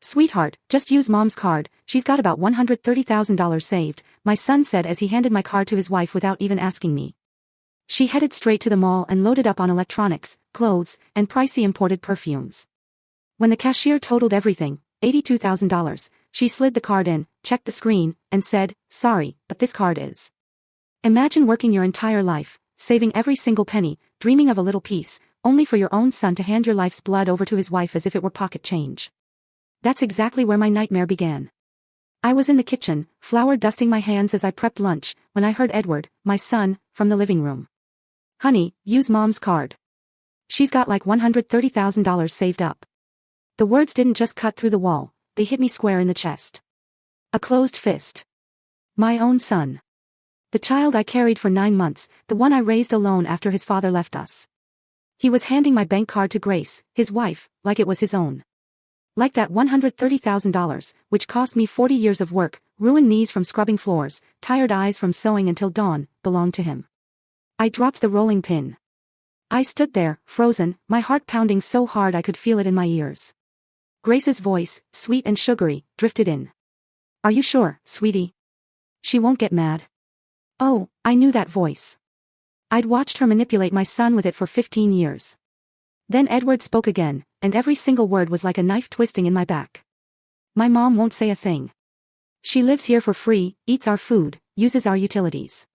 Sweetheart, just use mom's card, she's got about $130,000 saved, my son said as he handed my card to his wife without even asking me. She headed straight to the mall and loaded up on electronics, clothes, and pricey imported perfumes. When the cashier totaled everything, $82,000, she slid the card in, checked the screen, and said, "Sorry, but this card is." Imagine working your entire life, saving every single penny, dreaming of a little piece, only for your own son to hand your life's blood over to his wife as if it were pocket change. That's exactly where my nightmare began. I was in the kitchen, flour dusting my hands as I prepped lunch, when I heard Edward, my son, from the living room. "Honey, use mom's card. She's got like $130,000 saved up." The words didn't just cut through the wall, they hit me square in the chest. A closed fist. My own son. The child I carried for 9 months, the one I raised alone after his father left us. He was handing my bank card to Grace, his wife, like it was his own. Like that $130,000, which cost me 40 years of work, ruined knees from scrubbing floors, tired eyes from sewing until dawn, belonged to him. I dropped the rolling pin. I stood there, frozen, my heart pounding so hard I could feel it in my ears. Grace's voice, sweet and sugary, drifted in. "Are you sure, sweetie? She won't get mad?" Oh, I knew that voice. I'd watched her manipulate my son with it for 15 years. Then Edward spoke again, and every single word was like a knife twisting in my back. "My mom won't say a thing. She lives here for free, eats our food, uses our utilities.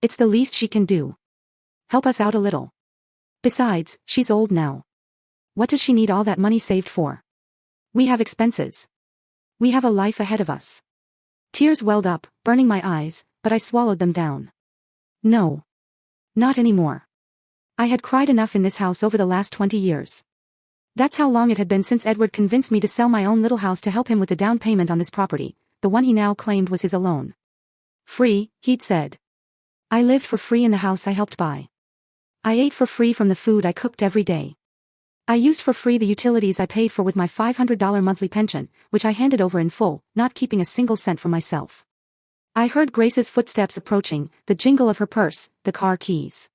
It's the least she can do. Help us out a little. Besides, she's old now. What does she need all that money saved for? We have expenses. We have a life ahead of us." Tears welled up, burning my eyes, but I swallowed them down. No. Not anymore. I had cried enough in this house over the last 20 years. That's how long it had been since Edward convinced me to sell my own little house to help him with the down payment on this property, the one he now claimed was his alone. Free, he'd said. I lived for free in the house I helped buy. I ate for free from the food I cooked every day. I used for free the utilities I paid for with my $500 monthly pension, which I handed over in full, not keeping a single cent for myself. I heard Grace's footsteps approaching, the jingle of her purse, the car keys.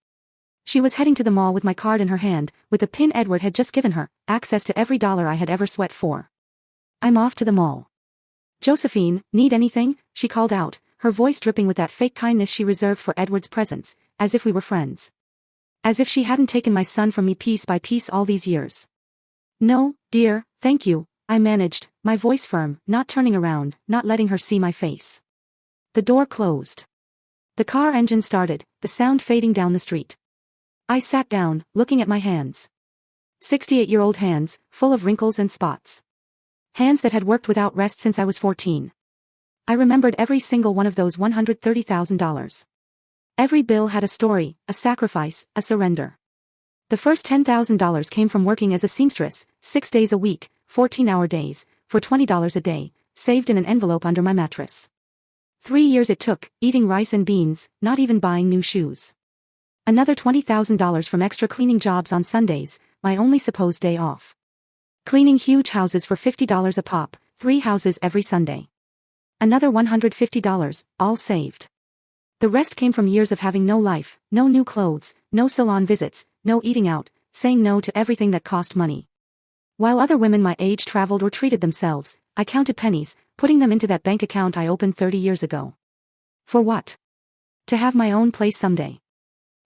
She was heading to the mall with my card in her hand, with the pin Edward had just given her, access to every dollar I had ever sweat for. "I'm off to the mall. Josephine, need anything?" she called out, her voice dripping with that fake kindness she reserved for Edward's presence, as if we were friends. As if she hadn't taken my son from me piece by piece all these years. "No, dear, thank you," I managed, my voice firm, not turning around, not letting her see my face. The door closed. The car engine started, the sound fading down the street. I sat down, looking at my hands. 68-year-old hands, full of wrinkles and spots. Hands that had worked without rest since I was 14. I remembered every single one of those $130,000. Every bill had a story, a sacrifice, a surrender. The first $10,000 came from working as a seamstress, 6 days a week, 14-hour days, for $20 a day, saved in an envelope under my mattress. 3 years it took, eating rice and beans, not even buying new shoes. Another $20,000 from extra cleaning jobs on Sundays, my only supposed day off. Cleaning huge houses for $50 a pop, 3 houses every Sunday. Another $150, all saved. The rest came from years of having no life, no new clothes, no salon visits, no eating out, saying no to everything that cost money. While other women my age traveled or treated themselves, I counted pennies, putting them into that bank account I opened 30 years ago. For what? To have my own place someday.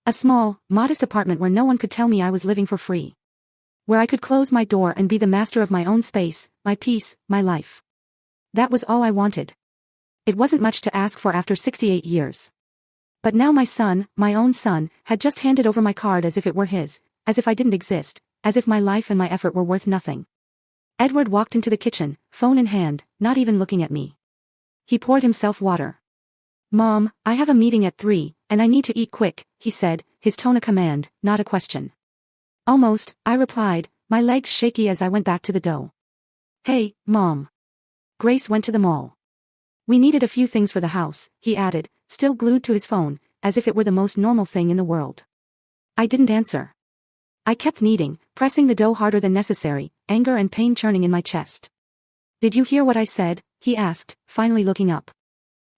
A small, modest apartment where no one could tell me I was living for free. Where I could close my door and be the master of my own space, my peace, my life. That was all I wanted. It wasn't much to ask for after 68 years. But now my son, my own son, had just handed over my card as if it were his, as if I didn't exist, as if my life and my effort were worth nothing. Edward walked into the kitchen, phone in hand, not even looking at me. He poured himself water. "Mom, I have a meeting at 3, and I need to eat quick," he said, his tone a command, not a question. "Almost," I replied, my legs shaky as I went back to the dough. "Hey, Mom. Grace went to the mall. We needed a few things for the house," he added, still glued to his phone, as if it were the most normal thing in the world. I didn't answer. I kept kneading, pressing the dough harder than necessary, anger and pain churning in my chest. "Did you hear what I said?" he asked, finally looking up.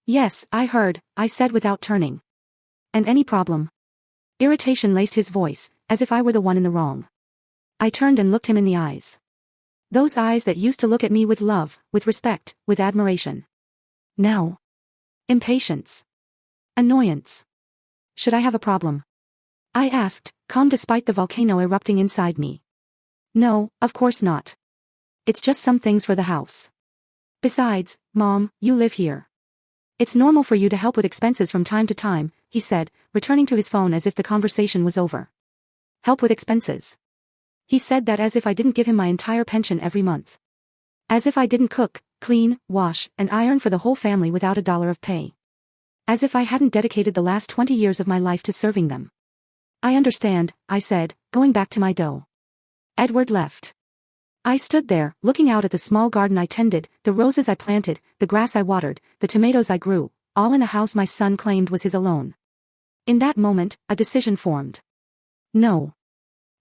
"Yes, I heard," I said without turning. "And any problem?" Irritation laced his voice, as if I were the one in the wrong. I turned and looked him in the eyes. Those eyes that used to look at me with love, with respect, with admiration. Now. Impatience. Annoyance. Should I have a problem? I asked, calm despite the volcano erupting inside me. No, of course not. It's just some things for the house. Besides, Mom, you live here. It's normal for you to help with expenses from time to time, he said, returning to his phone as if the conversation was over. Help with expenses. He said that as if I didn't give him my entire pension every month. As if I didn't cook, clean, wash, and iron for the whole family without $1 of pay. As if I hadn't dedicated the last 20 years of my life to serving them. I understand, I said, going back to my dough. Edward left. I stood there, looking out at the small garden I tended, the roses I planted, the grass I watered, the tomatoes I grew, all in a house my son claimed was his alone. In that moment, a decision formed. No.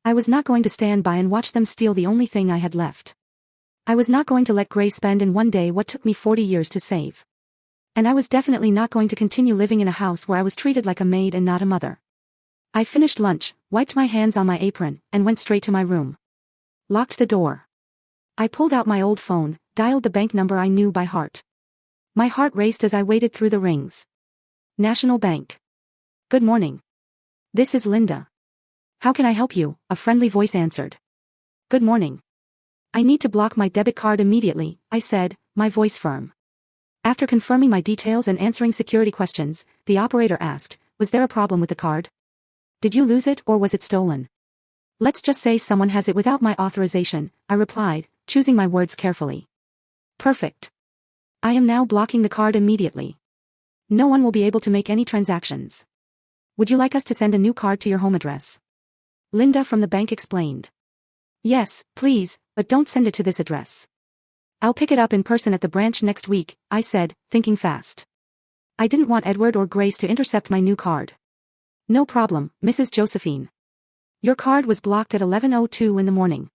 I was not going to stand by and watch them steal the only thing I had left. I was not going to let Grace spend in one day what took me 40 years to save. And I was definitely not going to continue living in a house where I was treated like a maid and not a mother. I finished lunch, wiped my hands on my apron, and went straight to my room. Locked the door. I pulled out my old phone, dialed the bank number I knew by heart. My heart raced as I waited through the rings. National Bank. Good morning. This is Linda. How can I help you? A friendly voice answered. Good morning. I need to block my debit card immediately, I said, my voice firm. After confirming my details and answering security questions, the operator asked, was there a problem with the card? Did you lose it or was it stolen? Let's just say someone has it without my authorization, I replied, choosing my words carefully. Perfect. I am now blocking the card immediately. No one will be able to make any transactions. Would you like us to send a new card to your home address? Linda from the bank explained. Yes, please, but don't send it to this address. I'll pick it up in person at the branch next week, I said, thinking fast. I didn't want Edward or Grace to intercept my new card. No problem, Mrs. Josephine. Your card was blocked at 11:02 in the morning.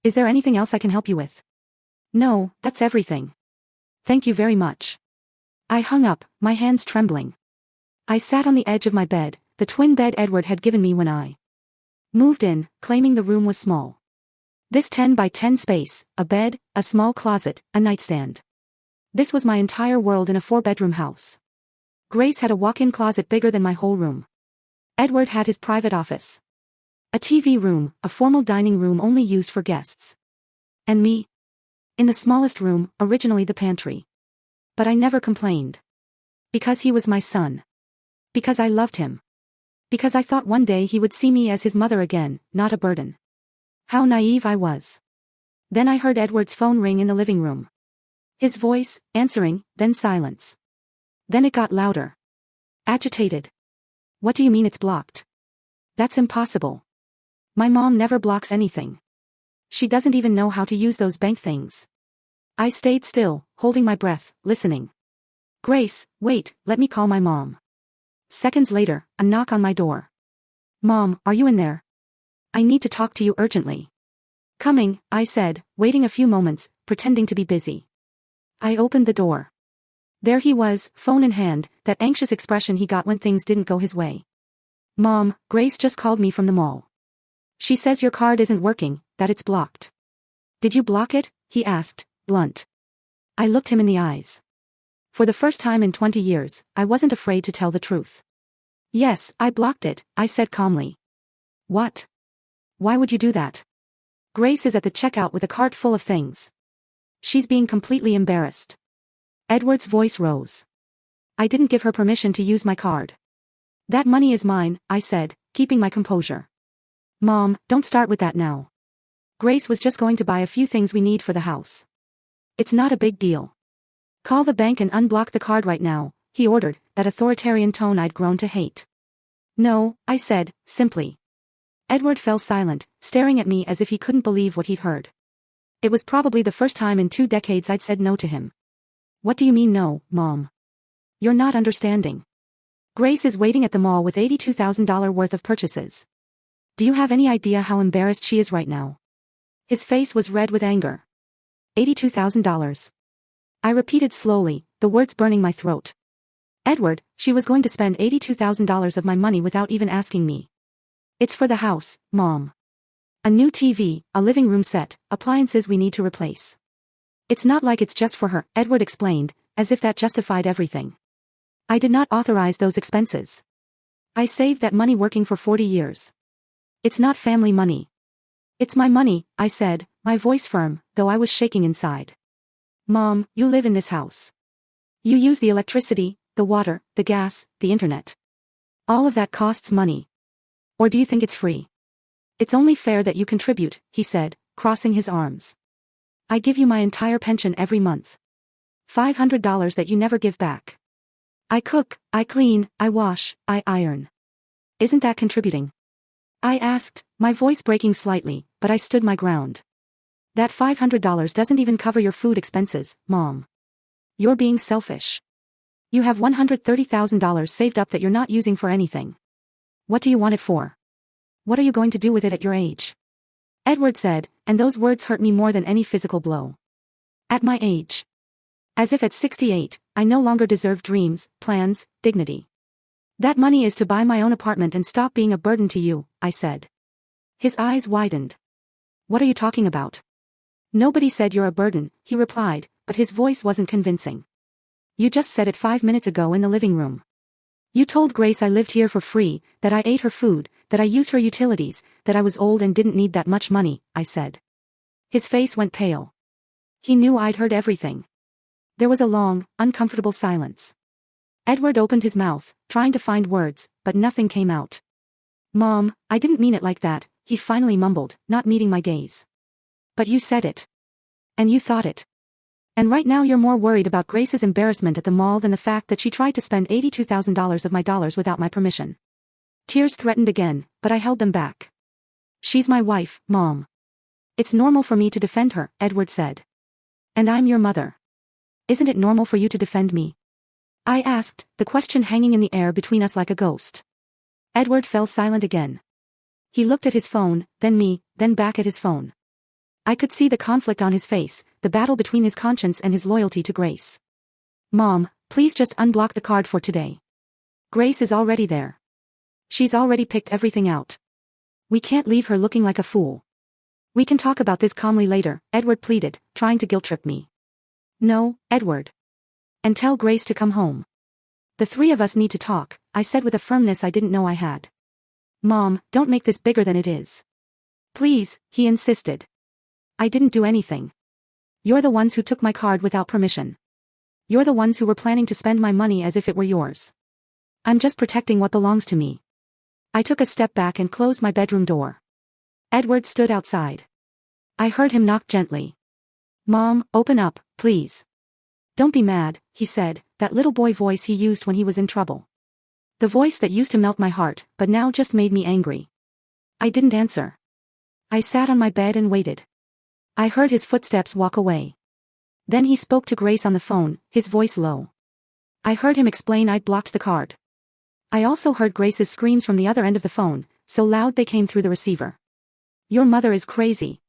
Is there anything else I can help you with? No, that's everything. Thank you very much. I hung up, my hands trembling. I sat on the edge of my bed, the twin bed Edward had given me when I moved in, claiming the room was small. This 10 by 10 space, a bed, a small closet, a nightstand. This was my entire world in a 4-bedroom house. Grace had a walk-in closet bigger than my whole room. Edward had his private office. A TV room, a formal dining room only used for guests. And me? In the smallest room, originally the pantry. But I never complained. Because he was my son. Because I loved him. Because I thought one day he would see me as his mother again, not a burden. How naive I was. Then I heard Edward's phone ring in the living room. His voice, answering, then silence. Then it got louder. Agitated. What do you mean it's blocked? That's impossible. My mom never blocks anything. She doesn't even know how to use those bank things. I stayed still, holding my breath, listening. Grace, wait, let me call my mom. Seconds later, a knock on my door. Mom, are you in there? I need to talk to you urgently. Coming, I said, waiting a few moments, pretending to be busy. I opened the door. There he was, phone in hand, that anxious expression he got when things didn't go his way. Mom, Grace just called me from the mall. She says your card isn't working, that it's blocked. Did you block it? He asked, blunt. I looked him in the eyes. For the first time in 20 years, I wasn't afraid to tell the truth. Yes, I blocked it, I said calmly. What? Why would you do that? Grace is at the checkout with a cart full of things. She's being completely embarrassed. Edward's voice rose. I didn't give her permission to use my card. That money is mine, I said, keeping my composure. Mom, don't start with that now. Grace was just going to buy a few things we need for the house. It's not a big deal. Call the bank and unblock the card right now, he ordered, that authoritarian tone I'd grown to hate. No, I said, simply. Edward fell silent, staring at me as if he couldn't believe what he'd heard. It was probably the first time in 2 decades I'd said no to him. What do you mean no, Mom? You're not understanding. Grace is waiting at the mall with $82,000 worth of purchases. Do you have any idea how embarrassed she is right now? His face was red with anger. $82,000. I repeated slowly, the words burning my throat. Edward, she was going to spend $82,000 of my money without even asking me. It's for the house, Mom. A new TV, a living room set, appliances we need to replace. It's not like it's just for her, Edward explained, as if that justified everything. I did not authorize those expenses. I saved that money working for 40 years. It's not family money. It's my money, I said, my voice firm, though I was shaking inside. Mom, you live in this house. You use the electricity, the water, the gas, the internet. All of that costs money. Or do you think it's free? It's only fair that you contribute, he said, crossing his arms. I give you my entire pension every month. $500 that you never give back. I cook, I clean, I wash, I iron. Isn't that contributing? I asked, my voice breaking slightly, but I stood my ground. That $500 doesn't even cover your food expenses, Mom. You're being selfish. You have $130,000 saved up that you're not using for anything. What do you want it for? What are you going to do with it at your age? Edward said, and those words hurt me more than any physical blow. At my age. As if at 68, I no longer deserve dreams, plans, dignity. That money is to buy my own apartment and stop being a burden to you, I said. His eyes widened. What are you talking about? Nobody said you're a burden, he replied, but his voice wasn't convincing. You just said it 5 minutes ago in the living room. You told Grace I lived here for free, that I ate her food, that I used her utilities, that I was old and didn't need that much money, I said. His face went pale. He knew I'd heard everything. There was a long, uncomfortable silence. Edward opened his mouth, trying to find words, but nothing came out. Mom, I didn't mean it like that, he finally mumbled, not meeting my gaze. But you said it. And you thought it. And right now you're more worried about Grace's embarrassment at the mall than the fact that she tried to spend $82,000 of my dollars without my permission. Tears threatened again, but I held them back. She's my wife, Mom. It's normal for me to defend her, Edward said. And I'm your mother. Isn't it normal for you to defend me? I asked, the question hanging in the air between us like a ghost. Edward fell silent again. He looked at his phone, then me, then back at his phone. I could see the conflict on his face, the battle between his conscience and his loyalty to Grace. Mom, please just unblock the card for today. Grace is already there. She's already picked everything out. We can't leave her looking like a fool. We can talk about this calmly later, Edward pleaded, trying to guilt-trip me. No, Edward. And tell Grace to come home. The three of us need to talk, I said with a firmness I didn't know I had. Mom, don't make this bigger than it is. Please, he insisted. I didn't do anything. You're the ones who took my card without permission. You're the ones who were planning to spend my money as if it were yours. I'm just protecting what belongs to me. I took a step back and closed my bedroom door. Edward stood outside. I heard him knock gently. Mom, open up, please. Don't be mad, he said, that little boy voice he used when he was in trouble. The voice that used to melt my heart, but now just made me angry. I didn't answer. I sat on my bed and waited. I heard his footsteps walk away. Then he spoke to Grace on the phone, his voice low. I heard him explain I'd blocked the card. I also heard Grace's screams from the other end of the phone, so loud they came through the receiver. Your mother is crazy.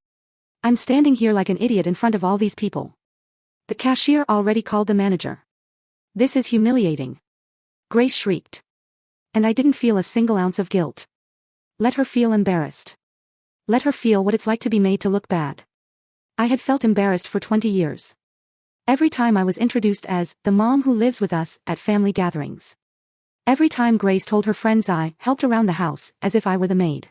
I'm standing here like an idiot in front of all these people. The cashier already called the manager. This is humiliating. Grace shrieked. And I didn't feel a single ounce of guilt. Let her feel embarrassed. Let her feel what it's like to be made to look bad. I had felt embarrassed for 20 years. Every time I was introduced as the mom who lives with us at family gatherings. Every time Grace told her friends I helped around the house as if I were the maid.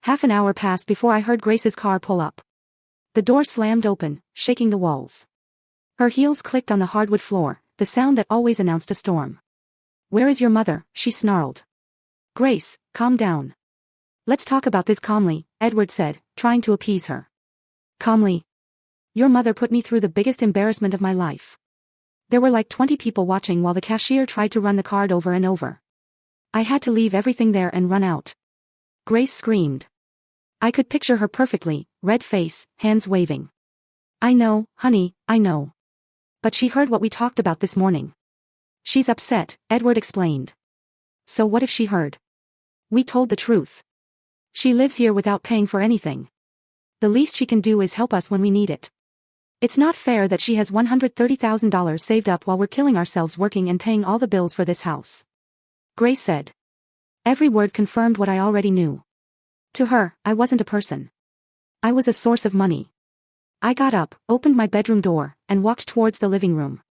Half an hour passed before I heard Grace's car pull up. The door slammed open, shaking the walls. Her heels clicked on the hardwood floor, the sound that always announced a storm. Where is your mother? She snarled. Grace, calm down. Let's talk about this calmly, Edward said, trying to appease her. Calmly. Your mother put me through the biggest embarrassment of my life. There were like 20 people watching while the cashier tried to run the card over and over. I had to leave everything there and run out. Grace screamed. I could picture her perfectly, red face, hands waving. I know, honey, I know. But she heard what we talked about this morning. She's upset, Edward explained. So what if she heard? We told the truth. She lives here without paying for anything. The least she can do is help us when we need it. It's not fair that she has $130,000 saved up while we're killing ourselves working and paying all the bills for this house. Grace said. Every word confirmed what I already knew. To her, I wasn't a person. I was a source of money. I got up, opened my bedroom door, and walked towards the living room.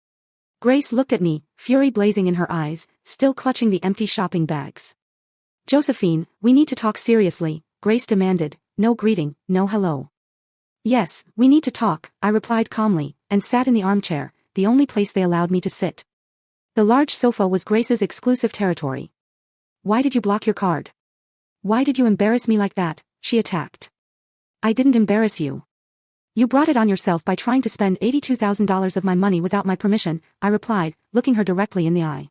Grace looked at me, fury blazing in her eyes, still clutching the empty shopping bags. Josephine, we need to talk seriously, Grace demanded, no greeting, no hello. Yes, we need to talk, I replied calmly, and sat in the armchair, the only place they allowed me to sit. The large sofa was Grace's exclusive territory. Why did you block your card? Why did you embarrass me like that? She attacked. I didn't embarrass you. You brought it on yourself by trying to spend $82,000 of my money without my permission, I replied, looking her directly in the eye.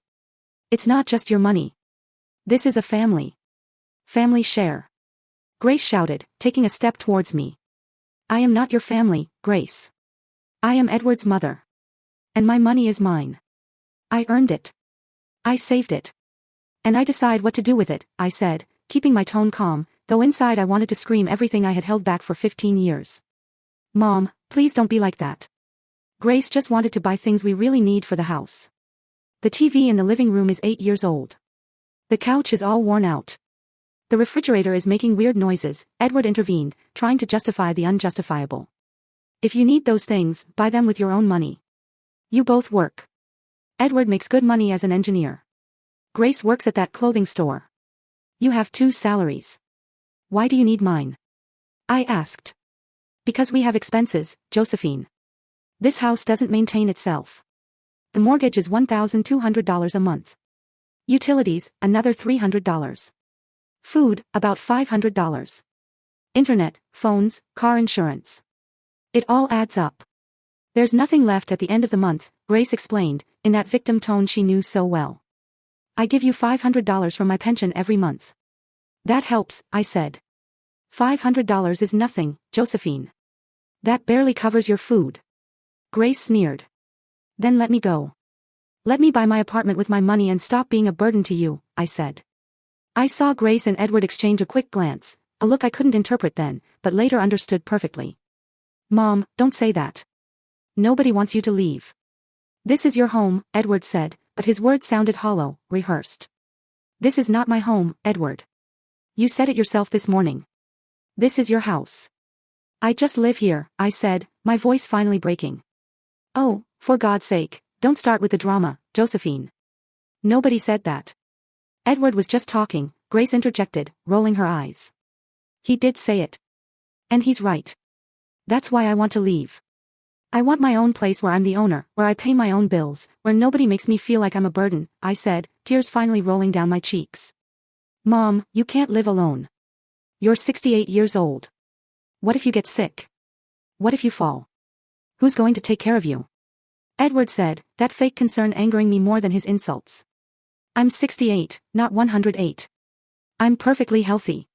It's not just your money. This is a family. Family share. Grace shouted, taking a step towards me. I am not your family, Grace. I am Edward's mother. And my money is mine. I earned it. I saved it. And I decide what to do with it, I said, keeping my tone calm, though inside I wanted to scream everything I had held back for 15 years. Mom, please don't be like that. Grace just wanted to buy things we really need for the house. The TV in the living room is 8 years old. The couch is all worn out. The refrigerator is making weird noises, Edward intervened, trying to justify the unjustifiable. If you need those things, buy them with your own money. You both work. Edward makes good money as an engineer. Grace works at that clothing store. You have 2 salaries. Why do you need mine? I asked. Because we have expenses, Josephine. This house doesn't maintain itself. The mortgage is $1,200 a month. Utilities, another $300. Food, about $500. Internet, phones, car insurance. It all adds up. There's nothing left at the end of the month, Grace explained, in that victim tone she knew so well. I give you $500 from my pension every month. That helps, I said. $500 is nothing, Josephine. That barely covers your food. Grace sneered. Then let me go. Let me buy my apartment with my money and stop being a burden to you, I said. I saw Grace and Edward exchange a quick glance, a look I couldn't interpret then, but later understood perfectly. Mom, don't say that. Nobody wants you to leave. This is your home, Edward said, but his words sounded hollow, rehearsed. This is not my home, Edward. You said it yourself this morning. This is your house. I just live here, I said, my voice finally breaking. Oh, for God's sake, don't start with the drama, Josephine. Nobody said that. Edward was just talking, Grace interjected, rolling her eyes. He did say it. And he's right. That's why I want to leave. I want my own place where I'm the owner, where I pay my own bills, where nobody makes me feel like I'm a burden, I said, tears finally rolling down my cheeks. Mom, you can't live alone. You're 68 years old. What if you get sick? What if you fall? Who's going to take care of you? Edward said, that fake concern angering me more than his insults. I'm 68, not 108. I'm perfectly healthy.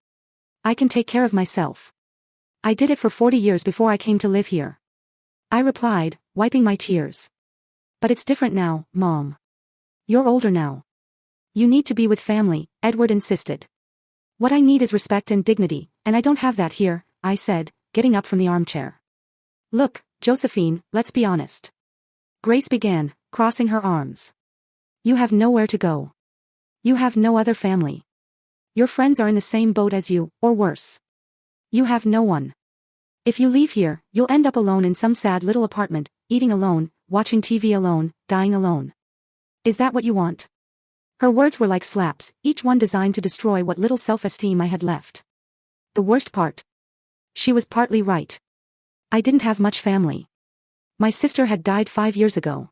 I can take care of myself. I did it for 40 years before I came to live here. I replied, wiping my tears. But it's different now, Mom. You're older now. You need to be with family, Edward insisted. What I need is respect and dignity, and I don't have that here, I said, getting up from the armchair. Look, Josephine, let's be honest. Grace began, crossing her arms. You have nowhere to go. You have no other family. Your friends are in the same boat as you, or worse. You have no one. If you leave here, you'll end up alone in some sad little apartment, eating alone, watching TV alone, dying alone. Is that what you want? Her words were like slaps, each one designed to destroy what little self-esteem I had left. The worst part. She was partly right. I didn't have much family. My sister had died 5 years ago.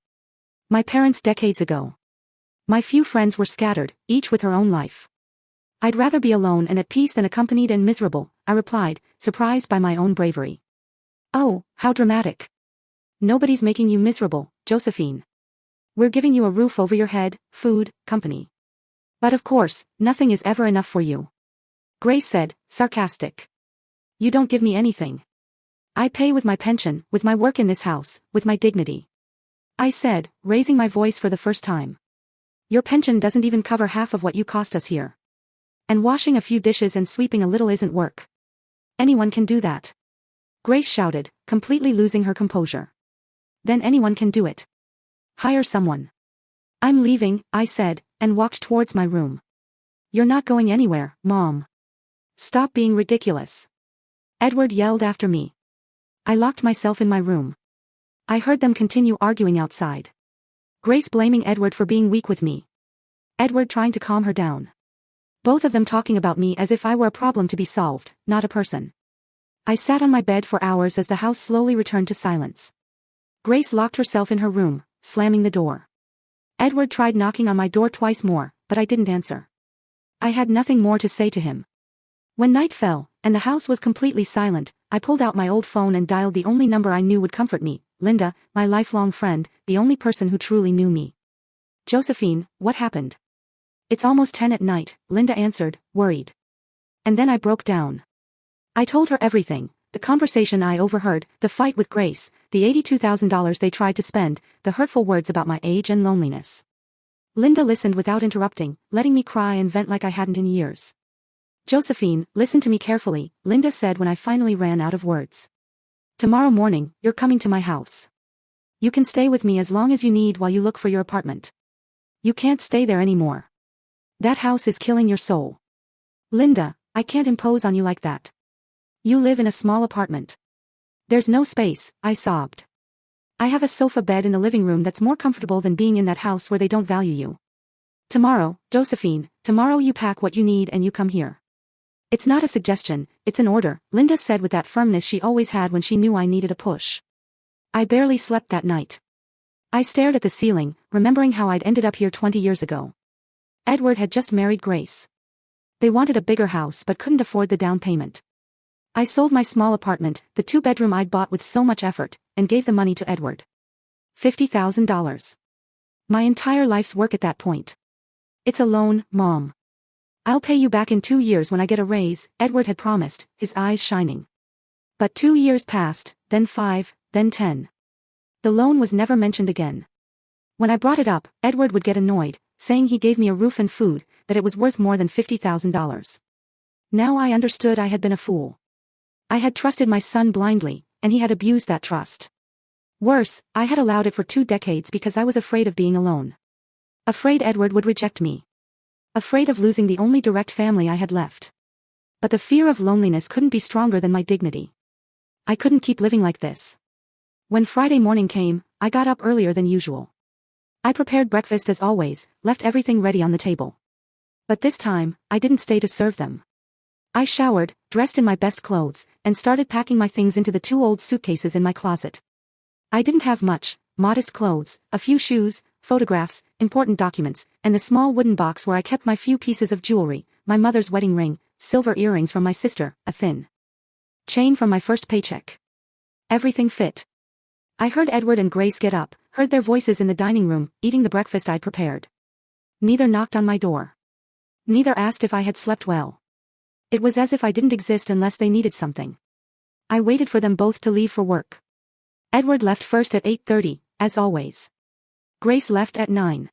My parents decades ago. My few friends were scattered, each with her own life. I'd rather be alone and at peace than accompanied and miserable, I replied, surprised by my own bravery. Oh, how dramatic. Nobody's making you miserable, Josephine. We're giving you a roof over your head, food, company. But of course, nothing is ever enough for you. Grace said, sarcastic. You don't give me anything. I pay with my pension, with my work in this house, with my dignity. I said, raising my voice for the first time. Your pension doesn't even cover half of what you cost us here. And washing a few dishes and sweeping a little isn't work. Anyone can do that. Grace shouted, completely losing her composure. Then anyone can do it. Hire someone. I'm leaving, I said, and walked towards my room. You're not going anywhere, Mom. Stop being ridiculous. Edward yelled after me. I locked myself in my room. I heard them continue arguing outside. Grace blaming Edward for being weak with me. Edward trying to calm her down. Both of them talking about me as if I were a problem to be solved, not a person. I sat on my bed for hours as the house slowly returned to silence. Grace locked herself in her room, slamming the door. Edward tried knocking on my door twice more, but I didn't answer. I had nothing more to say to him. When night fell, and the house was completely silent, I pulled out my old phone and dialed the only number I knew would comfort me, Linda, my lifelong friend, the only person who truly knew me. Josephine, what happened? It's almost 10 at night, Linda answered, worried. And then I broke down. I told her everything, the conversation I overheard, the fight with Grace, the $82,000 they tried to spend, the hurtful words about my age and loneliness. Linda listened without interrupting, letting me cry and vent like I hadn't in years. Josephine, listen to me carefully, Linda said when I finally ran out of words. Tomorrow morning, you're coming to my house. You can stay with me as long as you need while you look for your apartment. You can't stay there anymore. That house is killing your soul. Linda, I can't impose on you like that. You live in a small apartment. There's no space, I sobbed. I have a sofa bed in the living room that's more comfortable than being in that house where they don't value you. Tomorrow, Josephine, tomorrow you pack what you need and you come here. It's not a suggestion, it's an order, Linda said with that firmness she always had when she knew I needed a push. I barely slept that night. I stared at the ceiling, remembering how I'd ended up here 20 years ago. Edward had just married Grace. They wanted a bigger house but couldn't afford the down payment. I sold my small apartment, the 2-bedroom I'd bought with so much effort, and gave the money to Edward. $50,000. My entire life's work at that point. It's a loan, Mom. I'll pay you back in 2 years when I get a raise, Edward had promised, his eyes shining. But 2 years passed, then 5, then 10. The loan was never mentioned again. When I brought it up, Edward would get annoyed, saying he gave me a roof and food, that it was worth more than $50,000. Now I understood I had been a fool. I had trusted my son blindly, and he had abused that trust. Worse, I had allowed it for 2 decades because I was afraid of being alone. Afraid Edward would reject me. Afraid of losing the only direct family I had left. But the fear of loneliness couldn't be stronger than my dignity. I couldn't keep living like this. When Friday morning came, I got up earlier than usual. I prepared breakfast as always, left everything ready on the table. But this time, I didn't stay to serve them. I showered, dressed in my best clothes, and started packing my things into the 2 old suitcases in my closet. I didn't have much, modest clothes, a few shoes, photographs, important documents, and the small wooden box where I kept my few pieces of jewelry, my mother's wedding ring, silver earrings from my sister, a thin chain from my first paycheck. Everything fit. I heard Edward and Grace get up, heard their voices in the dining room, eating the breakfast I'd prepared. Neither knocked on my door. Neither asked if I had slept well. It was as if I didn't exist unless they needed something. I waited for them both to leave for work. Edward left first at 8:30, as always. Grace left at 9.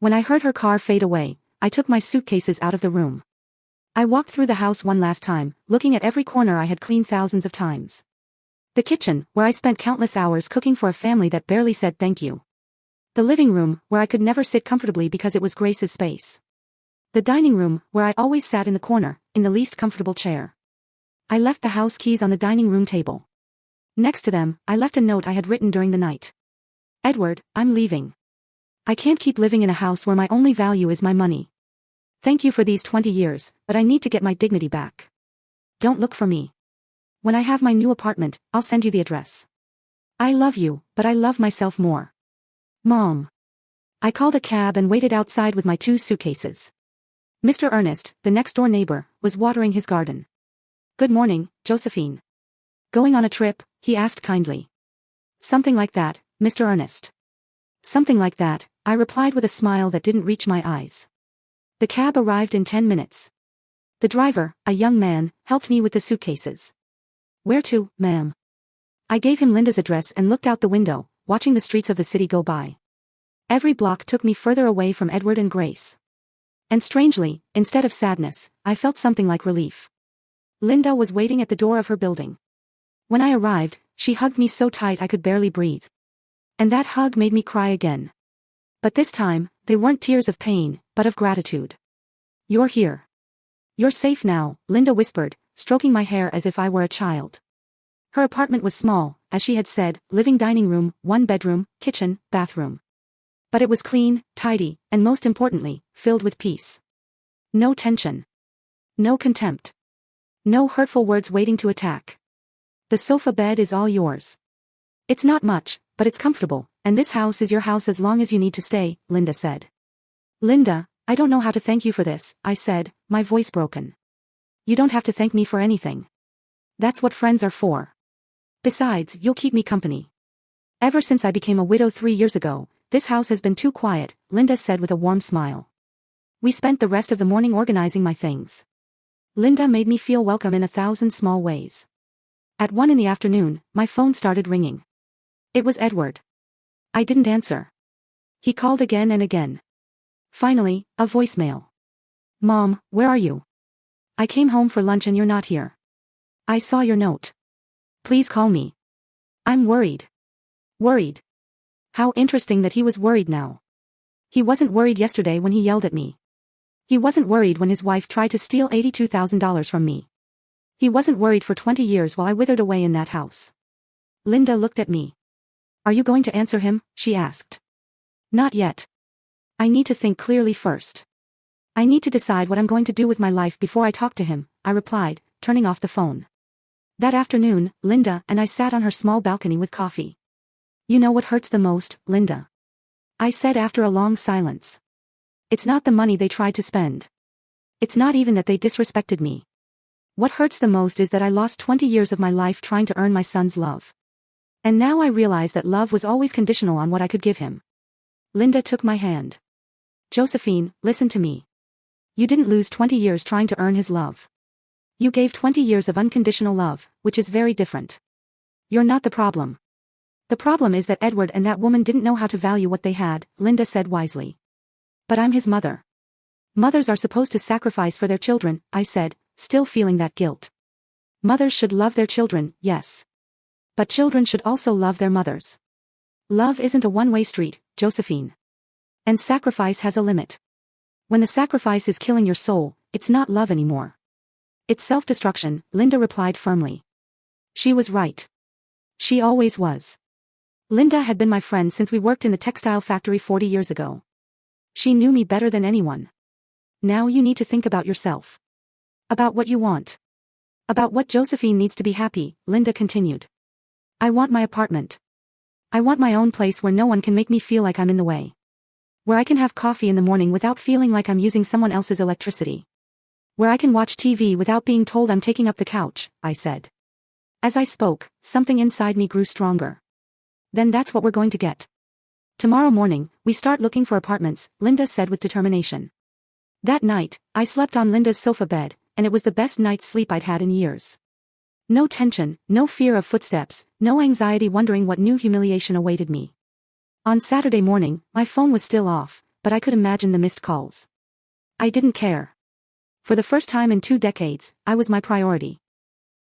When I heard her car fade away, I took my suitcases out of the room. I walked through the house one last time, looking at every corner I had cleaned thousands of times. The kitchen, where I spent countless hours cooking for a family that barely said thank you. The living room, where I could never sit comfortably because it was Grace's space. The dining room, where I always sat in the corner, in the least comfortable chair. I left the house keys on the dining room table. Next to them, I left a note I had written during the night. Edward, I'm leaving. I can't keep living in a house where my only value is my money. Thank you for these 20 years, but I need to get my dignity back. Don't look for me. When I have my new apartment, I'll send you the address. I love you, but I love myself more. Mom. I called a cab and waited outside with my 2 suitcases. Mr. Ernest, the next-door neighbor, was watering his garden. Good morning, Josephine. Going on a trip? He asked kindly. Something like that, Mr. Ernest. Something like that, I replied with a smile that didn't reach my eyes. The cab arrived in 10 minutes. The driver, a young man, helped me with the suitcases. Where to, ma'am? I gave him Linda's address and looked out the window, watching the streets of the city go by. Every block took me further away from Edward and Grace. And strangely, instead of sadness, I felt something like relief. Linda was waiting at the door of her building. When I arrived, she hugged me so tight I could barely breathe. And that hug made me cry again. But this time, they weren't tears of pain, but of gratitude. You're here. You're safe now, Linda whispered, stroking my hair as if I were a child. Her apartment was small, as she had said, living dining room, 1 bedroom, kitchen, bathroom. But it was clean, tidy, and most importantly, filled with peace. No tension. No contempt. No hurtful words waiting to attack. The sofa bed is all yours. It's not much, but it's comfortable, and this house is your house as long as you need to stay, Linda said. Linda, I don't know how to thank you for this, I said, my voice broken. You don't have to thank me for anything. That's what friends are for. Besides, you'll keep me company. Ever since I became a widow 3 years ago, this house has been too quiet, Linda said with a warm smile. We spent the rest of the morning organizing my things. Linda made me feel welcome in 1,000 small ways. At 1 in the afternoon, my phone started ringing. It was Edward. I didn't answer. He called again and again. Finally, a voicemail. Mom, where are you? I came home for lunch and you're not here. I saw your note. Please call me. I'm worried. Worried. How interesting that he was worried now. He wasn't worried yesterday when he yelled at me. He wasn't worried when his wife tried to steal $82,000 from me. He wasn't worried for 20 years while I withered away in that house. Linda looked at me. Are you going to answer him? She asked. Not yet. I need to think clearly first. I need to decide what I'm going to do with my life before I talk to him, I replied, turning off the phone. That afternoon, Linda and I sat on her small balcony with coffee. You know what hurts the most, Linda? I said after a long silence. It's not the money they tried to spend. It's not even that they disrespected me. What hurts the most is that I lost 20 years of my life trying to earn my son's love. And now I realize that love was always conditional on what I could give him. Linda took my hand. Josephine, listen to me. You didn't lose 20 years trying to earn his love. You gave 20 years of unconditional love, which is very different. You're not the problem. The problem is that Edward and that woman didn't know how to value what they had, Linda said wisely. But I'm his mother. Mothers are supposed to sacrifice for their children, I said, still feeling that guilt. Mothers should love their children, yes. But children should also love their mothers. Love isn't a one-way street, Josephine. And sacrifice has a limit. When the sacrifice is killing your soul, it's not love anymore. It's self-destruction, Linda replied firmly. She was right. She always was. Linda had been my friend since we worked in the textile factory 40 years ago. She knew me better than anyone. Now you need to think about yourself. About what you want. About what Josephine needs to be happy, Linda continued. I want my apartment. I want my own place where no one can make me feel like I'm in the way. Where I can have coffee in the morning without feeling like I'm using someone else's electricity. Where I can watch TV without being told I'm taking up the couch, I said. As I spoke, something inside me grew stronger. Then that's what we're going to get. Tomorrow morning, we start looking for apartments, Linda said with determination. That night, I slept on Linda's sofa bed, and it was the best night's sleep I'd had in years. No tension, no fear of footsteps, no anxiety wondering what new humiliation awaited me. On Saturday morning, my phone was still off, but I could imagine the missed calls. I didn't care. For the first time in 2 decades, I was my priority.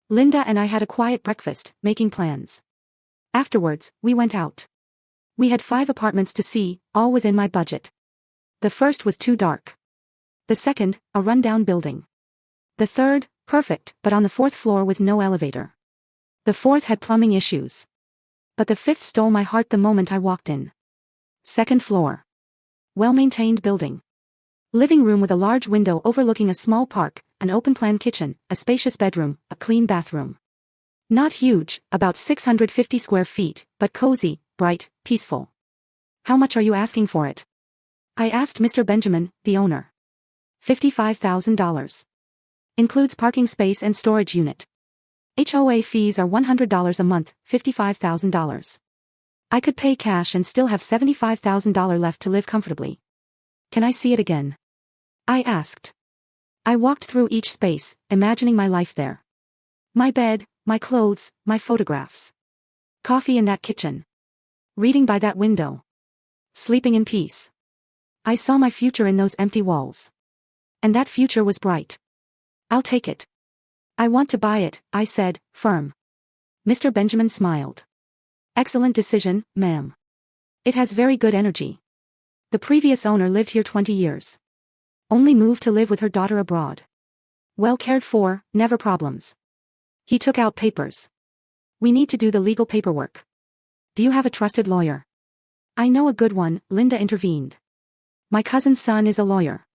Linda and I had a quiet breakfast, making plans. Afterwards, we went out. We had 5 apartments to see, all within my budget. The first was too dark. The second, a rundown building. The third, perfect, but on the 4th floor with no elevator. The 4th had plumbing issues. But the 5th stole my heart the moment I walked in. 2nd floor. Well-maintained building. Living room with a large window overlooking a small park, an open-plan kitchen, a spacious bedroom, a clean bathroom. Not huge, about 650 square feet, but cozy, bright, peaceful. How much are you asking for it? I asked Mr. Benjamin, the owner. $55,000. Includes parking space and storage unit. HOA fees are $100 a month, $55,000. I could pay cash and still have $75,000 left to live comfortably. Can I see it again? I asked. I walked through each space, imagining my life there. My bed, my clothes, my photographs. Coffee in that kitchen. Reading by that window. Sleeping in peace. I saw my future in those empty walls. And that future was bright. I'll take it. I want to buy it, I said, firm. Mr. Benjamin smiled. Excellent decision, ma'am. It has very good energy. The previous owner lived here 20 years. Only moved to live with her daughter abroad. Well cared for, never problems. He took out papers. We need to do the legal paperwork. Do you have a trusted lawyer? I know a good one, Linda intervened. My cousin's son is a lawyer.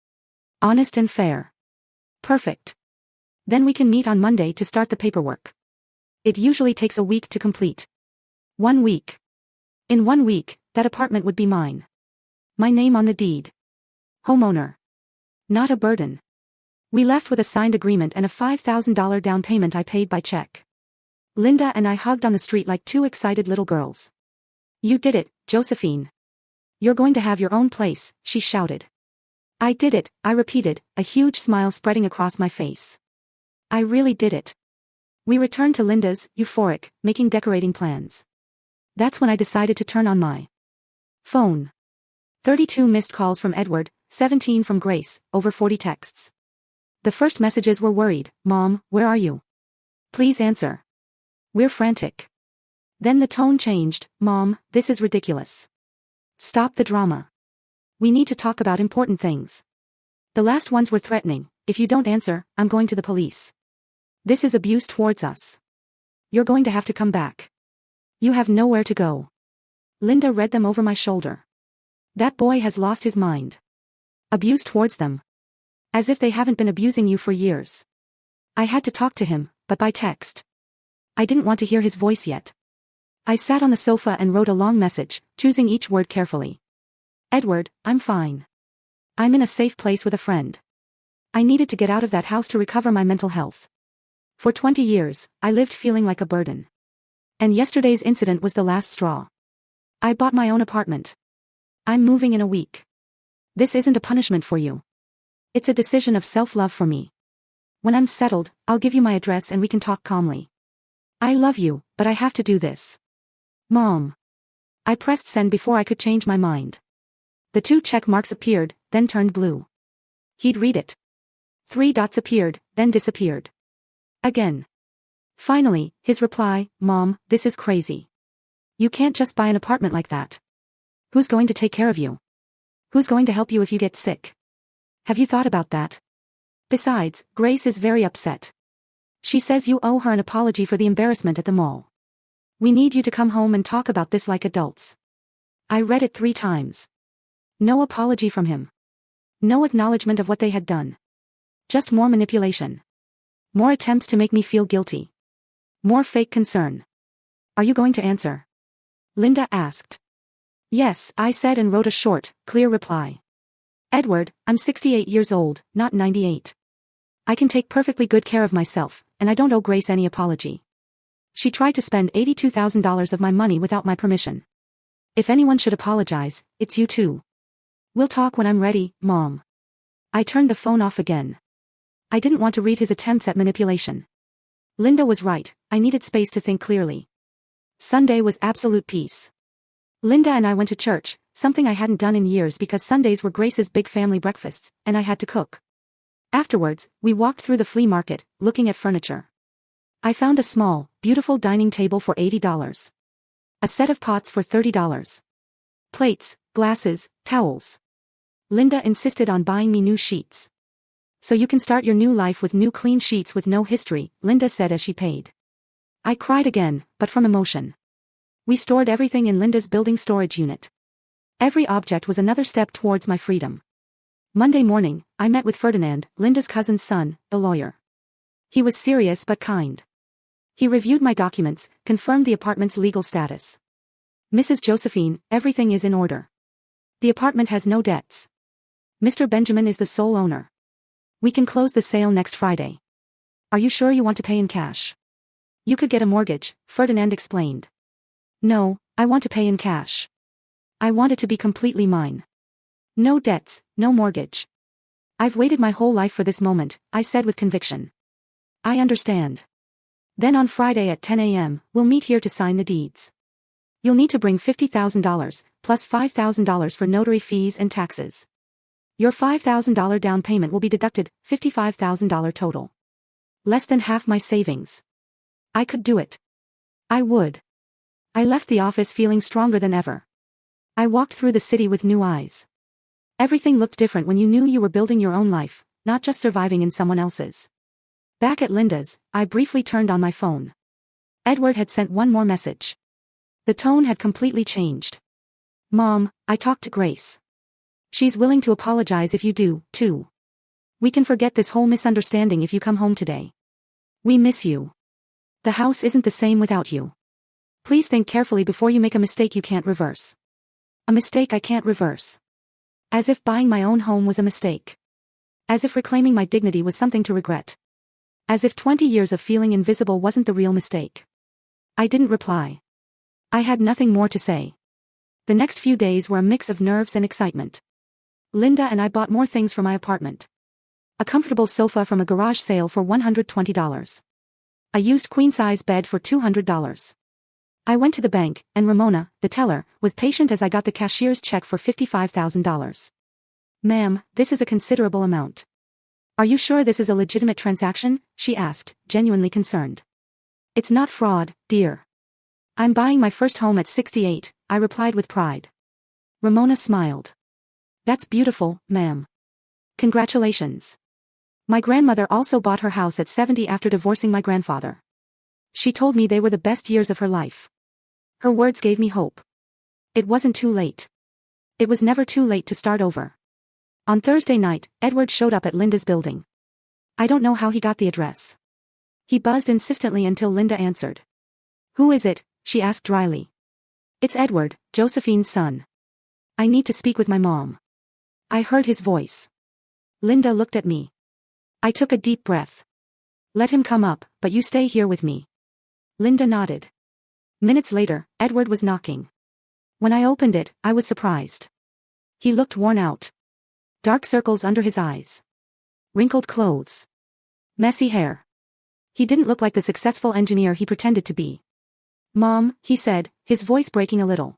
Honest and fair. Perfect. Then we can meet on Monday to start the paperwork. It usually takes a week to complete. 1 week. In 1 week, that apartment would be mine. My name on the deed. Homeowner. Not a burden. We left with a signed agreement and a $5,000 down payment I paid by check. Linda and I hugged on the street like two excited little girls. You did it, Josephine. You're going to have your own place, she shouted. I did it, I repeated, a huge smile spreading across my face. I really did it. We returned to Linda's, euphoric, making decorating plans. That's when I decided to turn on my phone. 32 missed calls from Edward, 17 from Grace, over 40 texts. The first messages were worried. Mom, where are you? Please answer. We're frantic. Then the tone changed. Mom, this is ridiculous. Stop the drama. We need to talk about important things. The last ones were threatening. If you don't answer, I'm going to the police. This is abuse towards us. You're going to have to come back. You have nowhere to go. Linda read them over my shoulder. That boy has lost his mind. Abuse towards them. As if they haven't been abusing you for years. I had to talk to him, but by text. I didn't want to hear his voice yet. I sat on the sofa and wrote a long message, choosing each word carefully. Edward, I'm fine. I'm in a safe place with a friend. I needed to get out of that house to recover my mental health. For 20 years, I lived feeling like a burden. And yesterday's incident was the last straw. I bought my own apartment. I'm moving in a week. This isn't a punishment for you. It's a decision of self-love for me. When I'm settled, I'll give you my address and we can talk calmly. I love you, but I have to do this. Mom. I pressed send before I could change my mind. The 2 check marks appeared, then turned blue. He'd read it. 3 dots appeared, then disappeared. Again. Finally, his reply, Mom, this is crazy. You can't just buy an apartment like that. Who's going to take care of you? Who's going to help you if you get sick? Have you thought about that? Besides, Grace is very upset. She says you owe her an apology for the embarrassment at the mall. We need you to come home and talk about this like adults. I read it 3 times. No apology from him. No acknowledgement of what they had done. Just more manipulation. More attempts to make me feel guilty. More fake concern. Are you going to answer? Linda asked. Yes, I said and wrote a short, clear reply. Edward, I'm 68 years old, not 98. I can take perfectly good care of myself, and I don't owe Grace any apology. She tried to spend $82,000 of my money without my permission. If anyone should apologize, it's you too. We'll talk when I'm ready, Mom. I turned the phone off again. I didn't want to read his attempts at manipulation. Linda was right, I needed space to think clearly. Sunday was absolute peace. Linda and I went to church, something I hadn't done in years because Sundays were Grace's big family breakfasts, and I had to cook. Afterwards, we walked through the flea market, looking at furniture. I found a small, beautiful dining table for $80. A set of pots for $30. Plates, glasses, towels. Linda insisted on buying me new sheets. So you can start your new life with new clean sheets with no history, Linda said as she paid. I cried again, but from emotion. We stored everything in Linda's building storage unit. Every object was another step towards my freedom. Monday morning, I met with Ferdinand, Linda's cousin's son, the lawyer. He was serious but kind. He reviewed my documents, confirmed the apartment's legal status. Mrs. Josephine, everything is in order. The apartment has no debts. Mr. Benjamin is the sole owner. We can close the sale next Friday. Are you sure you want to pay in cash? You could get a mortgage, Ferdinand explained. No, I want to pay in cash. I want it to be completely mine. No debts, no mortgage. I've waited my whole life for this moment, I said with conviction. I understand. Then on Friday at 10 a.m., we'll meet here to sign the deeds. You'll need to bring $50,000, plus $5,000 for notary fees and taxes. Your $5,000 down payment will be deducted, $55,000 total. Less than half my savings. I could do it. I would. I left the office feeling stronger than ever. I walked through the city with new eyes. Everything looked different when you knew you were building your own life, not just surviving in someone else's. Back at Linda's, I briefly turned on my phone. Edward had sent one more message. The tone had completely changed. Mom, I talked to Grace. She's willing to apologize if you do, too. We can forget this whole misunderstanding if you come home today. We miss you. The house isn't the same without you. Please think carefully before you make a mistake you can't reverse. A mistake I can't reverse. As if buying my own home was a mistake. As if reclaiming my dignity was something to regret. As if 20 years of feeling invisible wasn't the real mistake. I didn't reply. I had nothing more to say. The next few days were a mix of nerves and excitement. Linda and I bought more things for my apartment. A comfortable sofa from a garage sale for $120. A used queen-size bed for $200. I went to the bank, and Ramona, the teller, was patient as I got the cashier's check for $55,000. Ma'am, this is a considerable amount. Are you sure this is a legitimate transaction? She asked, genuinely concerned. It's not fraud, dear. I'm buying my first home at 68, I replied with pride. Ramona smiled. That's beautiful, ma'am. Congratulations. My grandmother also bought her house at 70 after divorcing my grandfather. She told me they were the best years of her life. Her words gave me hope. It wasn't too late. It was never too late to start over. On Thursday night, Edward showed up at Linda's building. I don't know how he got the address. He buzzed insistently until Linda answered. Who is it? She asked dryly. It's Edward, Josephine's son. I need to speak with my mom. I heard his voice. Linda looked at me. I took a deep breath. Let him come up, but you stay here with me. Linda nodded. Minutes later, Edward was knocking. When I opened it, I was surprised. He looked worn out. Dark circles under his eyes. Wrinkled clothes. Messy hair. He didn't look like the successful engineer he pretended to be. Mom, he said, his voice breaking a little.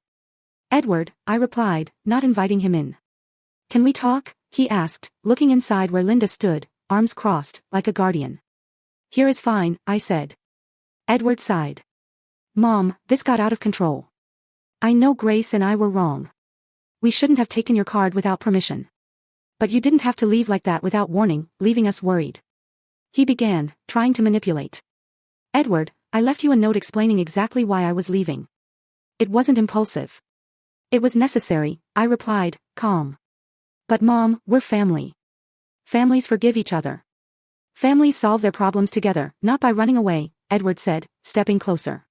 Edward, I replied, not inviting him in. Can we talk? He asked, looking inside where Linda stood, arms crossed, like a guardian. Here is fine, I said. Edward sighed. Mom, this got out of control. I know Grace and I were wrong. We shouldn't have taken your card without permission. But you didn't have to leave like that without warning, leaving us worried. He began, trying to manipulate. Edward, I left you a note explaining exactly why I was leaving. It wasn't impulsive. It was necessary, I replied, calm. But Mom, we're family. Families forgive each other. Families solve their problems together, not by running away, Edward said, stepping closer.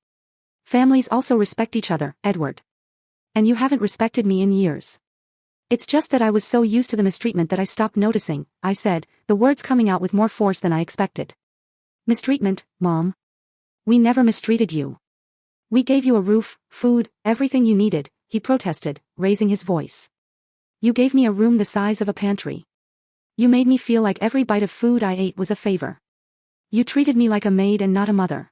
Families also respect each other, Edward. And you haven't respected me in years. It's just that I was so used to the mistreatment that I stopped noticing, I said, the words coming out with more force than I expected. Mistreatment, Mom? We never mistreated you. We gave you a roof, food, everything you needed, he protested, raising his voice. You gave me a room the size of a pantry. You made me feel like every bite of food I ate was a favor. You treated me like a maid and not a mother.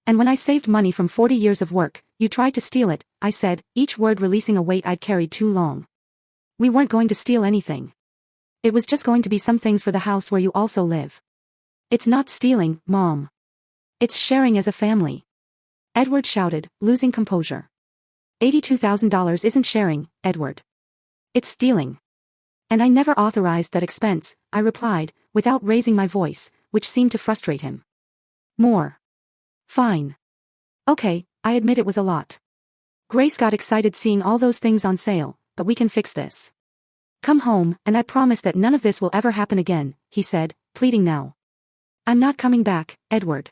And when I saved money from 40 years of work, you tried to steal it, I said, each word releasing a weight I'd carried too long. We weren't going to steal anything. It was just going to be some things for the house where you also live. It's not stealing, Mom. It's sharing as a family. Edward shouted, losing composure. $82,000 isn't sharing, Edward. It's stealing. And I never authorized that expense, I replied, without raising my voice, which seemed to frustrate him. More. Fine. Okay, I admit it was a lot. Grace got excited seeing all those things on sale, but we can fix this. Come home, and I promise that none of this will ever happen again, he said, pleading now. I'm not coming back, Edward.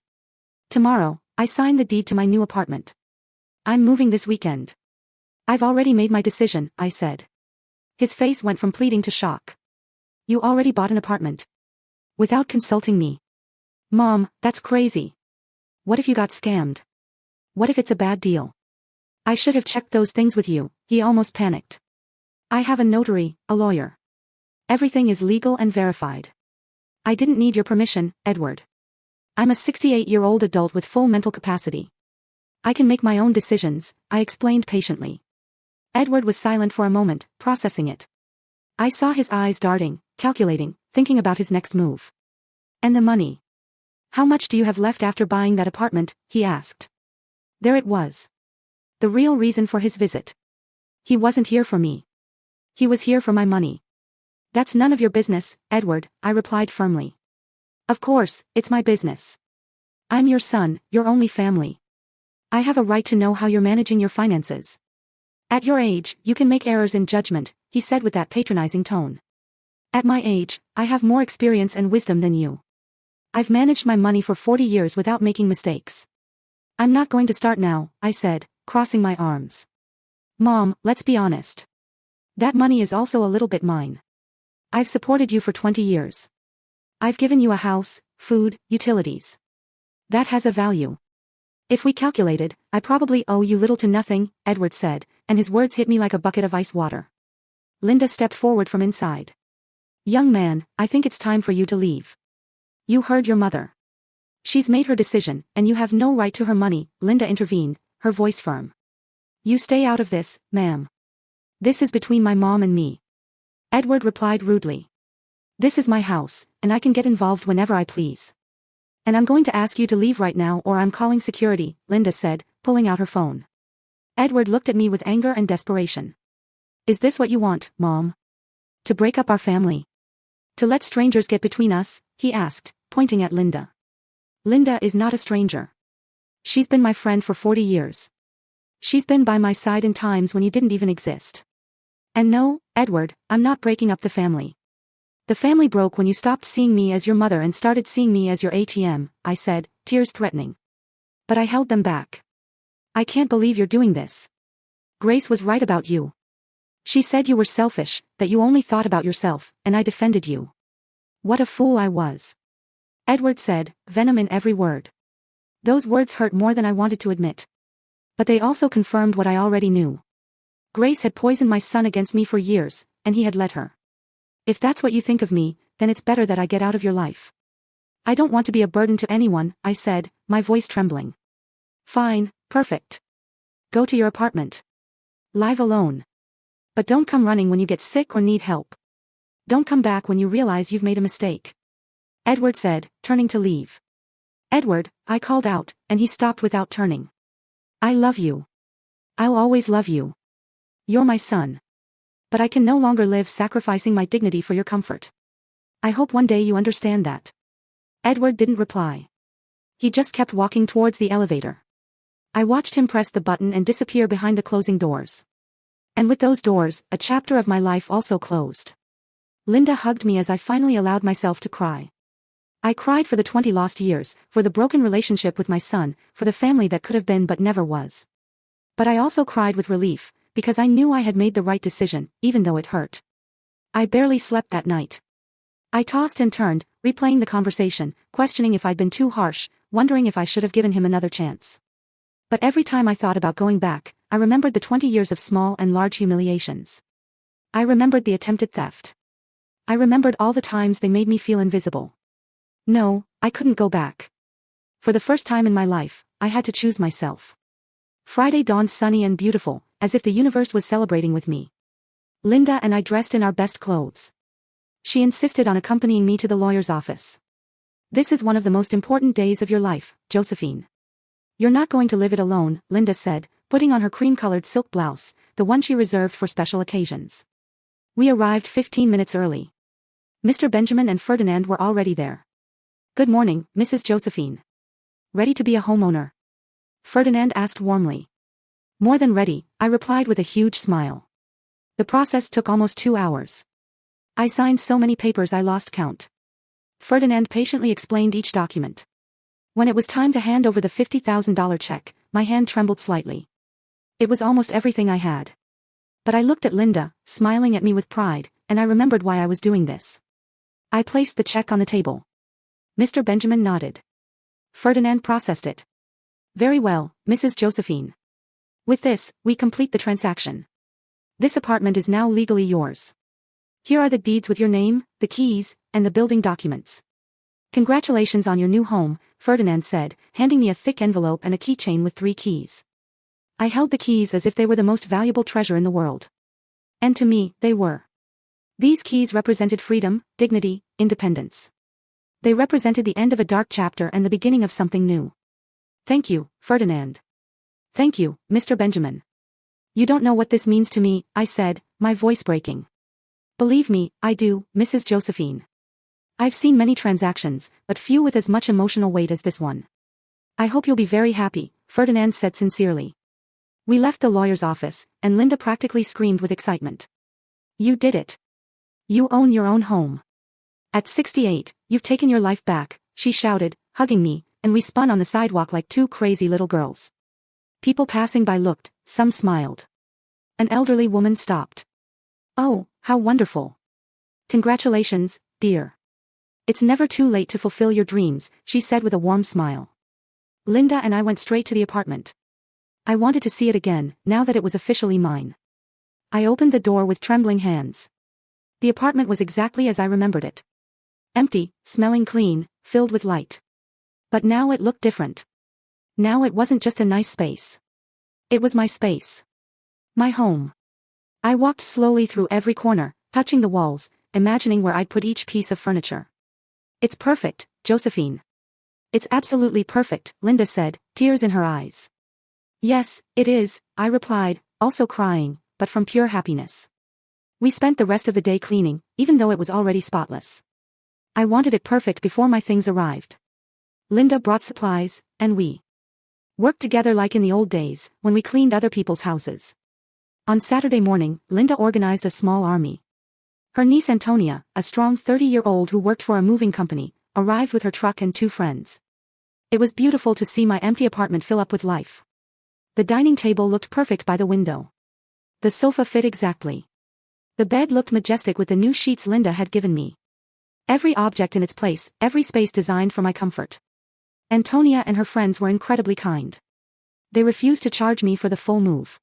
Tomorrow, I sign the deed to my new apartment. I'm moving this weekend. I've already made my decision, I said. His face went from pleading to shock. You already bought an apartment. Without consulting me. Mom, that's crazy. What if you got scammed? What if it's a bad deal? I should have checked those things with you, he almost panicked. I have a notary, a lawyer. Everything is legal and verified. I didn't need your permission, Edward. I'm a 68-year-old adult with full mental capacity. I can make my own decisions, I explained patiently. Edward was silent for a moment, processing it. I saw his eyes darting, calculating, thinking about his next move. And the money. How much do you have left after buying that apartment? He asked. There it was. The real reason for his visit. He wasn't here for me. He was here for my money. That's none of your business, Edward, I replied firmly. Of course, it's my business. I'm your son, your only family. I have a right to know how you're managing your finances. At your age, you can make errors in judgment, he said with that patronizing tone. At my age, I have more experience and wisdom than you. I've managed my money for 40 years without making mistakes. I'm not going to start now, I said, crossing my arms. Mom, let's be honest. That money is also a little bit mine. I've supported you for 20 years. I've given you a house, food, utilities. That has a value. If we calculated, I probably owe you little to nothing, Edward said, and his words hit me like a bucket of ice water. Linda stepped forward from inside. Young man, I think it's time for you to leave. You heard your mother. She's made her decision, and you have no right to her money, Linda intervened, her voice firm. You stay out of this, ma'am. This is between my mom and me. Edward replied rudely. This is my house, and I can get involved whenever I please. And I'm going to ask you to leave right now or I'm calling security, Linda said, pulling out her phone. Edward looked at me with anger and desperation. Is this what you want, Mom? To break up our family? To let strangers get between us? He asked, pointing at Linda. Linda is not a stranger. She's been my friend for 40 years. She's been by my side in times when you didn't even exist. And no, Edward, I'm not breaking up the family. The family broke when you stopped seeing me as your mother and started seeing me as your ATM, I said, tears threatening. But I held them back. I can't believe you're doing this. Grace was right about you. She said you were selfish, that you only thought about yourself, and I defended you. What a fool I was. Edward said, venom in every word. Those words hurt more than I wanted to admit. But they also confirmed what I already knew. Grace had poisoned my son against me for years, and he had let her. If that's what you think of me, then it's better that I get out of your life. I don't want to be a burden to anyone, I said, my voice trembling. Fine, perfect. Go to your apartment. Live alone. But don't come running when you get sick or need help. Don't come back when you realize you've made a mistake. Edward said, turning to leave. Edward, I called out, and he stopped without turning. I love you. I'll always love you. You're my son. But I can no longer live sacrificing my dignity for your comfort. I hope one day you understand that. Edward didn't reply. He just kept walking towards the elevator. I watched him press the button and disappear behind the closing doors. And with those doors, a chapter of my life also closed. Linda hugged me as I finally allowed myself to cry. I cried for the 20 lost years, for the broken relationship with my son, for the family that could have been but never was. But I also cried with relief, because I knew I had made the right decision, even though it hurt. I barely slept that night. I tossed and turned, replaying the conversation, questioning if I'd been too harsh, wondering if I should have given him another chance. But every time I thought about going back, I remembered the 20 years of small and large humiliations. I remembered the attempted theft. I remembered all the times they made me feel invisible. No, I couldn't go back. For the first time in my life, I had to choose myself. Friday dawned sunny and beautiful, as if the universe was celebrating with me. Linda and I dressed in our best clothes. She insisted on accompanying me to the lawyer's office. This is one of the most important days of your life, Josephine. You're not going to live it alone, Linda said, putting on her cream-colored silk blouse, the one she reserved for special occasions. We arrived 15 minutes early. Mr. Benjamin and Ferdinand were already there. Good morning, Mrs. Josephine. Ready to be a homeowner? Ferdinand asked warmly. More than ready, I replied with a huge smile. The process took almost 2 hours. I signed so many papers I lost count. Ferdinand patiently explained each document. When it was time to hand over the $50,000 check, my hand trembled slightly. It was almost everything I had. But I looked at Linda, smiling at me with pride, and I remembered why I was doing this. I placed the check on the table. Mr. Benjamin nodded. Ferdinand processed it. Very well, Mrs. Josephine. With this, we complete the transaction. This apartment is now legally yours. Here are the deeds with your name, the keys, and the building documents. Congratulations on your new home, Ferdinand said, handing me a thick envelope and a keychain with 3 keys. I held the keys as if they were the most valuable treasure in the world. And to me, they were. These keys represented freedom, dignity, independence. They represented the end of a dark chapter and the beginning of something new. Thank you, Ferdinand. Thank you, Mr. Benjamin. You don't know what this means to me, I said, my voice breaking. Believe me, I do, Mrs. Josephine. I've seen many transactions, but few with as much emotional weight as this one. I hope you'll be very happy, Ferdinand said sincerely. We left the lawyer's office, and Linda practically screamed with excitement. You did it. You own your own home. At 68, you've taken your life back, she shouted, hugging me, and we spun on the sidewalk like two crazy little girls. People passing by looked, some smiled. An elderly woman stopped. Oh, how wonderful. Congratulations, dear. It's never too late to fulfill your dreams, she said with a warm smile. Linda and I went straight to the apartment. I wanted to see it again, now that it was officially mine. I opened the door with trembling hands. The apartment was exactly as I remembered it. Empty, smelling clean, filled with light. But now it looked different. Now it wasn't just a nice space. It was my space. My home. I walked slowly through every corner, touching the walls, imagining where I'd put each piece of furniture. It's perfect, Josephine. It's absolutely perfect, Linda said, tears in her eyes. Yes, it is, I replied, also crying, but from pure happiness. We spent the rest of the day cleaning, even though it was already spotless. I wanted it perfect before my things arrived. Linda brought supplies, and we worked together like in the old days, when we cleaned other people's houses. On Saturday morning, Linda organized a small army. Her niece Antonia, a strong 30-year-old who worked for a moving company, arrived with her truck and 2 friends. It was beautiful to see my empty apartment fill up with life. The dining table looked perfect by the window. The sofa fit exactly. The bed looked majestic with the new sheets Linda had given me. Every object in its place, every space designed for my comfort. Antonia and her friends were incredibly kind. They refused to charge me for the full move.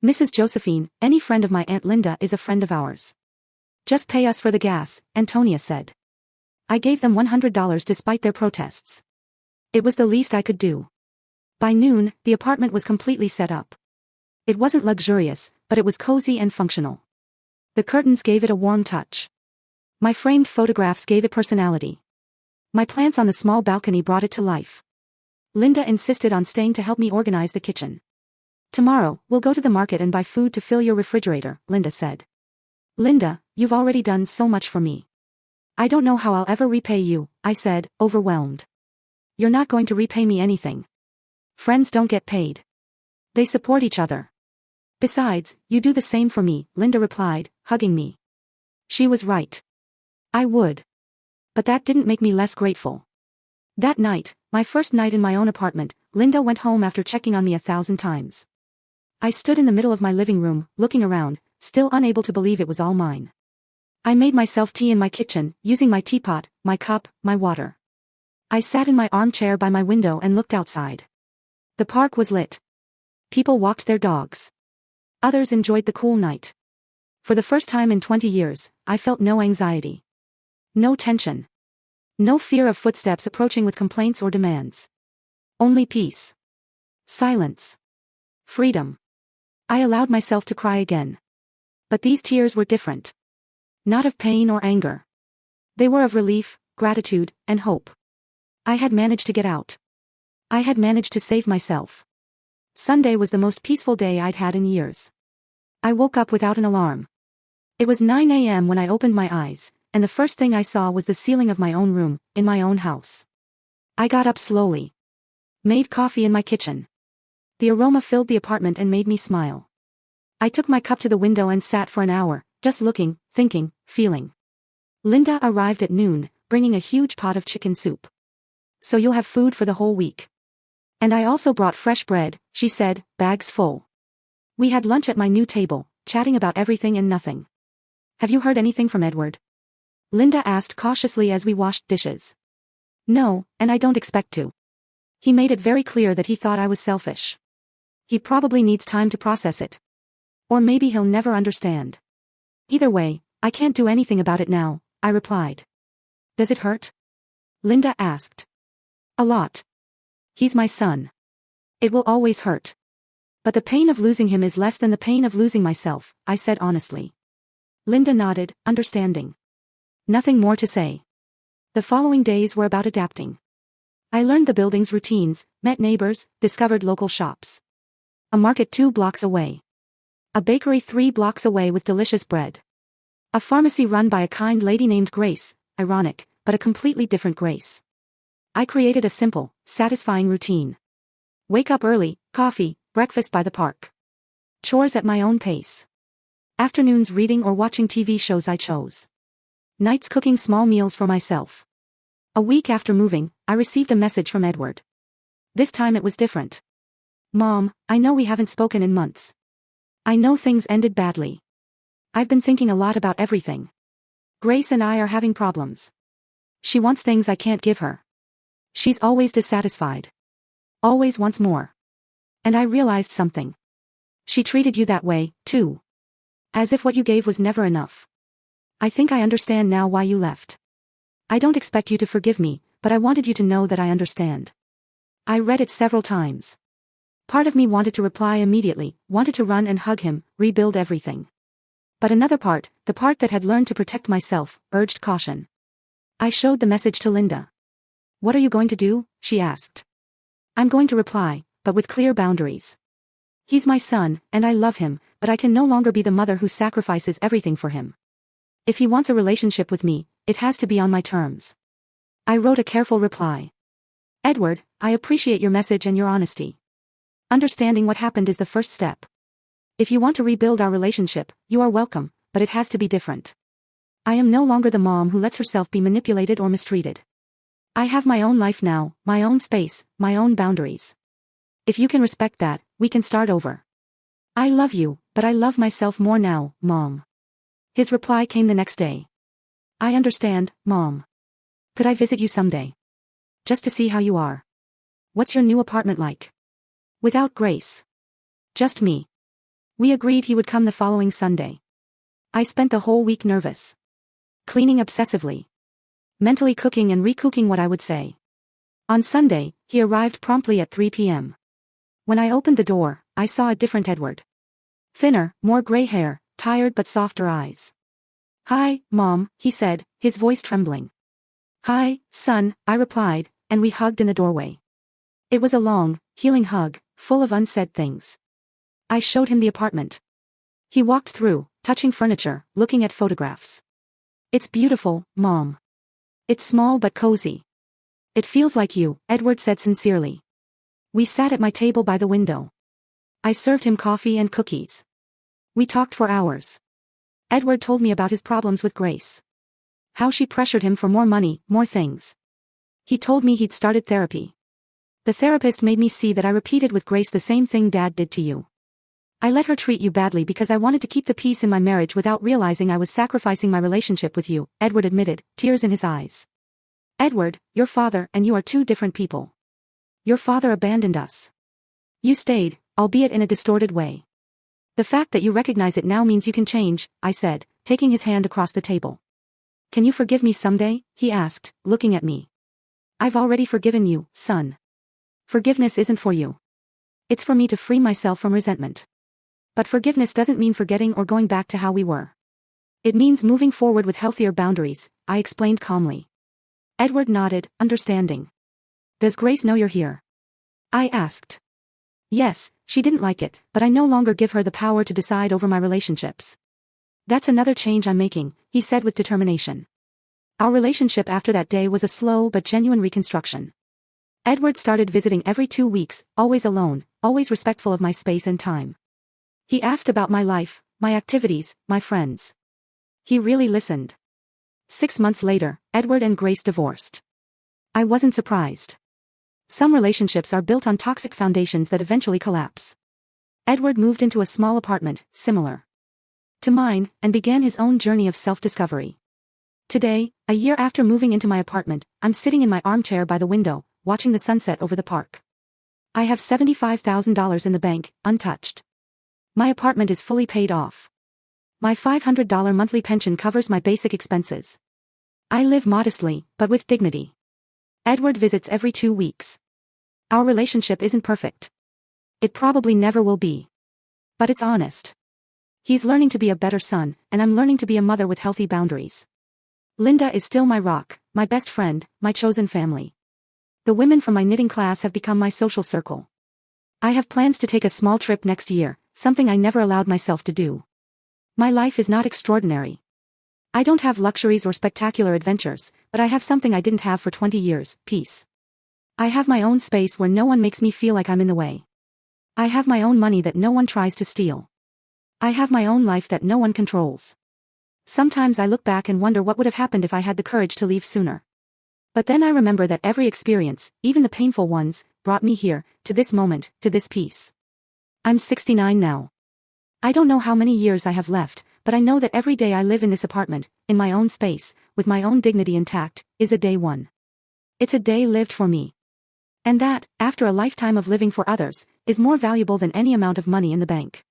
Mrs. Josephine, any friend of my Aunt Linda is a friend of ours. Just pay us for the gas, Antonia said. I gave them $100 despite their protests. It was the least I could do. By noon, the apartment was completely set up. It wasn't luxurious, but it was cozy and functional. The curtains gave it a warm touch. My framed photographs gave it personality. My plants on the small balcony brought it to life. Linda insisted on staying to help me organize the kitchen. Tomorrow, we'll go to the market and buy food to fill your refrigerator, Linda said. Linda, you've already done so much for me. I don't know how I'll ever repay you, I said, overwhelmed. You're not going to repay me anything. Friends don't get paid. They support each other. Besides, you do the same for me, Linda replied, hugging me. She was right. I would. But that didn't make me less grateful. That night, my first night in my own apartment, Linda went home after checking on me 1,000 times. I stood in the middle of my living room, looking around, still unable to believe it was all mine. I made myself tea in my kitchen, using my teapot, my cup, my water. I sat in my armchair by my window and looked outside. The park was lit. People walked their dogs. Others enjoyed the cool night. For the first time in 20 years, I felt no anxiety. No tension. No fear of footsteps approaching with complaints or demands. Only peace. Silence. Freedom. I allowed myself to cry again. But these tears were different. Not of pain or anger. They were of relief, gratitude, and hope. I had managed to get out. I had managed to save myself. Sunday was the most peaceful day I'd had in years. I woke up without an alarm. It was 9 a.m. when I opened my eyes, and the first thing I saw was the ceiling of my own room, in my own house. I got up slowly. Made coffee in my kitchen. The aroma filled the apartment and made me smile. I took my cup to the window and sat for an hour, just looking, thinking, feeling. Linda arrived at noon, bringing a huge pot of chicken soup. So you'll have food for the whole week. And I also brought fresh bread, she said, bags full. We had lunch at my new table, chatting about everything and nothing. Have you heard anything from Edward? Linda asked cautiously as we washed dishes. No, and I don't expect to. He made it very clear that he thought I was selfish. He probably needs time to process it. Or maybe he'll never understand. Either way, I can't do anything about it now, I replied. Does it hurt? Linda asked. A lot. He's my son. It will always hurt. But the pain of losing him is less than the pain of losing myself, I said honestly. Linda nodded, understanding. Nothing more to say. The following days were about adapting. I learned the building's routines, met neighbors, discovered local shops. A market 2 blocks away. A bakery 3 blocks away with delicious bread. A pharmacy run by a kind lady named Grace, ironic, but a completely different Grace. I created a simple, satisfying routine. Wake up early, coffee, breakfast by the park. Chores at my own pace. Afternoons reading or watching TV shows I chose. Nights cooking small meals for myself. A week after moving, I received a message from Edward. This time it was different. Mom, I know we haven't spoken in months. I know things ended badly. I've been thinking a lot about everything. Grace and I are having problems. She wants things I can't give her. She's always dissatisfied. Always wants more. And I realized something. She treated you that way, too. As if what you gave was never enough. I think I understand now why you left. I don't expect you to forgive me, but I wanted you to know that I understand. I read it several times. Part of me wanted to reply immediately, wanted to run and hug him, rebuild everything. But another part, the part that had learned to protect myself, urged caution. I showed the message to Linda. What are you going to do? She asked. I'm going to reply, but with clear boundaries. He's my son, and I love him, but I can no longer be the mother who sacrifices everything for him. If he wants a relationship with me, it has to be on my terms. I wrote a careful reply. Edward, I appreciate your message and your honesty. Understanding what happened is the first step. If you want to rebuild our relationship, you are welcome, but it has to be different. I am no longer the mom who lets herself be manipulated or mistreated. I have my own life now, my own space, my own boundaries. If you can respect that, we can start over. I love you, but I love myself more now, Mom. His reply came the next day. I understand, Mom. Could I visit you someday? Just to see how you are. What's your new apartment like? Without Grace. Just me. We agreed he would come the following Sunday. I spent the whole week nervous. Cleaning obsessively. Mentally cooking and recooking what I would say. On Sunday, he arrived promptly at 3 p.m. When I opened the door, I saw a different Edward. Thinner, more gray hair, tired but softer eyes. Hi, Mom, he said, his voice trembling. Hi, son, I replied, and we hugged in the doorway. It was a long, healing hug, full of unsaid things. I showed him the apartment. He walked through, touching furniture, looking at photographs. It's beautiful, Mom. It's small but cozy. It feels like you, Edward said sincerely. We sat at my table by the window. I served him coffee and cookies. We talked for hours. Edward told me about his problems with Grace. How she pressured him for more money, more things. He told me he'd started therapy. The therapist made me see that I repeated with Grace the same thing Dad did to you. I let her treat you badly because I wanted to keep the peace in my marriage without realizing I was sacrificing my relationship with you, Edward admitted, tears in his eyes. Edward, your father and you are two different people. Your father abandoned us. You stayed, albeit in a distorted way. The fact that you recognize it now means you can change, I said, taking his hand across the table. Can you forgive me someday? He asked, looking at me. I've already forgiven you, son. Forgiveness isn't for you. It's for me to free myself from resentment. But forgiveness doesn't mean forgetting or going back to how we were. It means moving forward with healthier boundaries, I explained calmly. Edward nodded, understanding. Does Grace know you're here? I asked. Yes, she didn't like it, but I no longer give her the power to decide over my relationships. That's another change I'm making, he said with determination. Our relationship after that day was a slow but genuine reconstruction. Edward started visiting every 2 weeks, always alone, always respectful of my space and time. He asked about my life, my activities, my friends. He really listened. 6 months later, Edward and Grace divorced. I wasn't surprised. Some relationships are built on toxic foundations that eventually collapse. Edward moved into a small apartment, similar to mine, and began his own journey of self-discovery. Today, a year after moving into my apartment, I'm sitting in my armchair by the window, watching the sunset over the park. I have $75,000 in the bank, untouched. My apartment is fully paid off. My $500 monthly pension covers my basic expenses. I live modestly, but with dignity. Edward visits every 2 weeks. Our relationship isn't perfect. It probably never will be. But it's honest. He's learning to be a better son, and I'm learning to be a mother with healthy boundaries. Linda is still my rock, my best friend, my chosen family. The women from my knitting class have become my social circle. I have plans to take a small trip next year, something I never allowed myself to do. My life is not extraordinary. I don't have luxuries or spectacular adventures, but I have something I didn't have for 20 years, peace. I have my own space where no one makes me feel like I'm in the way. I have my own money that no one tries to steal. I have my own life that no one controls. Sometimes I look back and wonder what would have happened if I had the courage to leave sooner. But then I remember that every experience, even the painful ones, brought me here, to this moment, to this peace. I'm 69 now. I don't know how many years I have left, but I know that every day I live in this apartment, in my own space, with my own dignity intact, is a day one. It's a day lived for me. And that, after a lifetime of living for others, is more valuable than any amount of money in the bank.